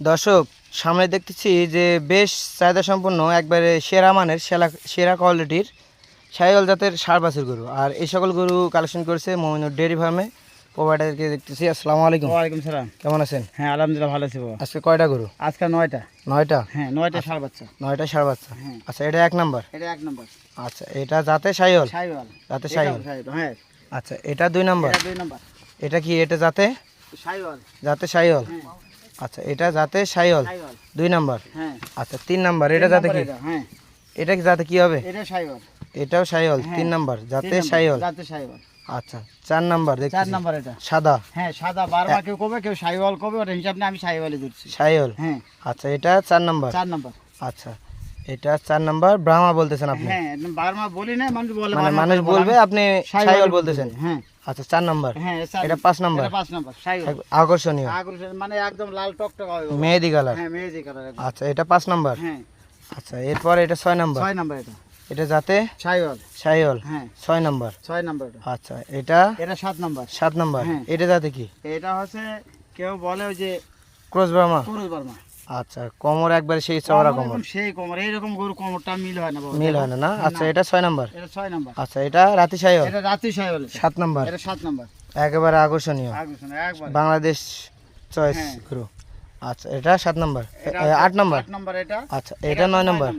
দর্শক সামনে দেখতেছি যে বেশ চাহিদা সম্পন্ন একবারে সেরা মানের সেরা কোয়ালিটির শাহিওয়াল জাতের ষাঁড় বাছুর গরু। আর এই সকল গরু কালেকশন করেছে মমিনুর ডেয়ারি ফার্মে প্রোভাইডারকে দেখতেছি। আসসালামু আলাইকুম। ওয়ালাইকুম সালাম। কেমন আছেন? হ্যাঁ আলহামদুলিল্লাহ ভালো আছি বাবা। আজকে কয়টা গরু? আজকে 9টা। 9টা? হ্যাঁ 9টা ষাঁড় বাচ্চা। 9টা ষাঁড় বাচ্চা। হ্যাঁ। আচ্ছা এটা 1 নাম্বার। এটা 1 নাম্বার। আচ্ছা এটা জাতে শাহিওয়াল? শাহিওয়াল। জাতে শাহিওয়াল। হ্যাঁ। আচ্ছা এটা 2 নাম্বার। এটা 2 নাম্বার। এটা কি এটা জাতে? শাহিওয়াল। জাতে শাহিওয়াল। হ্যাঁ। আচ্ছা এটা জাতে শাহিওয়াল শাহিওয়াল। 2 নাম্বার। হ্যাঁ। আচ্ছা 3 নাম্বার এটা জাতে কি? হ্যাঁ। এটা কি জাতে কি হবে? এটা শাহিওয়াল। এটাও শাহিওয়াল 3 নাম্বার জাতে শাহিওয়াল। জাতে শাহিওয়াল। আচ্ছা 4 নাম্বার 4 দেখতেছি নাম্বার এটা। সাদা। হ্যাঁ সাদা বারমা কেউ কবে কেউ শাহিওয়াল কবে ওটা হিসাব না আমি শাহিওয়ালই ধরছি। শাহিওয়াল। হ্যাঁ। আচ্ছা এটা 4 নাম্বার। 4 নাম্বার। আচ্ছা এটা 4 নাম্বার ব্রাহ্মা বলতেছেন আপনি? হ্যাঁ একদম বারমা বলি না মানুষ বলে মানে মানুষ বলবে আপনি শাহিওয়াল বলতেছেন? হ্যাঁ। আচ্ছা 4 নাম্বার। হ্যাঁ এটা 5 নাম্বার। এটা 5 নাম্বার শাহিওয়াল। আকর্ষণীয় মানে একদম লাল টকটক হবে। মেহেদি কালার। হ্যাঁ মেহেদি কালার। আচ্ছা এটা 5 নাম্বার। হ্যাঁ। আচ্ছা এরপর এটা 6 নাম্বার। 6 নাম্বার এটা। এটা জাতে শাহিওয়াল। শাহিওয়াল। হ্যাঁ 6 নাম্বার। 6 নাম্বার এটা। আচ্ছা এটা এটা 7 নাম্বার। 7 নাম্বার। হ্যাঁ। এটা জাতে কি? এটা হচ্ছে কেউ বলে ওই যে ক্রস ব্রাহ্মা। পুরুষ বার্মা। আচ্ছা কোমর একবারে সেই চওড়া কোমর। সেই কোমর এইরকম গরু কোমরটা মিল হয় না বাবা। মিল হয় না না? আচ্ছা এটা 6 নাম্বার। এটা 6 নাম্বার। আচ্ছা এটা রাতি শাহিওয়াল। এটা রাতি শাহিওয়াল। 7 নাম্বার। এটা 7 নাম্বার। একেবারে আকর্ষণীয় একবার বাংলাদেশ চয়েস হ্যাঁ। গরু। আচ্ছা এটা 7 নাম্বার। এটা 8 নাম্বার। 8 নাম্বার এটা। আচ্ছা এটা 9 নাম্বার।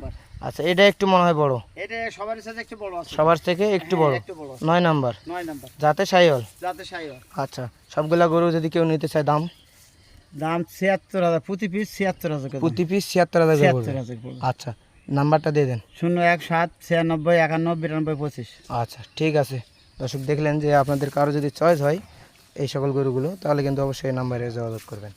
আচ্ছা এটা একটু মনে হয় বড়। এটা সবার সাথে একটু বড় আছে। সবার থেকে একটু বড়। একটু বড়। 9 নাম্বার। 9 নাম্বার। জাতে শাহিওয়াল। জাতে শাহিওয়াল। আচ্ছা সবগুলা গরু যদি কেউ নিতে চায় দাম? দাম 76000 প্রতি পিস 76000 করে। প্রতি পিস 76000 করে পড়বে। 76000 করে। আচ্ছা নাম্বারটা দিয়ে দেন। 017 96 91 92 25। আচ্ছা ঠিক আছে। দর্শক দেখলেন যে আপনাদের কারো যদি চয়েস হয় এই সকল গরুগুলো তাহলে কিন্তু অবশ্যই এই নাম্বারে যোগাযোগ করবেন।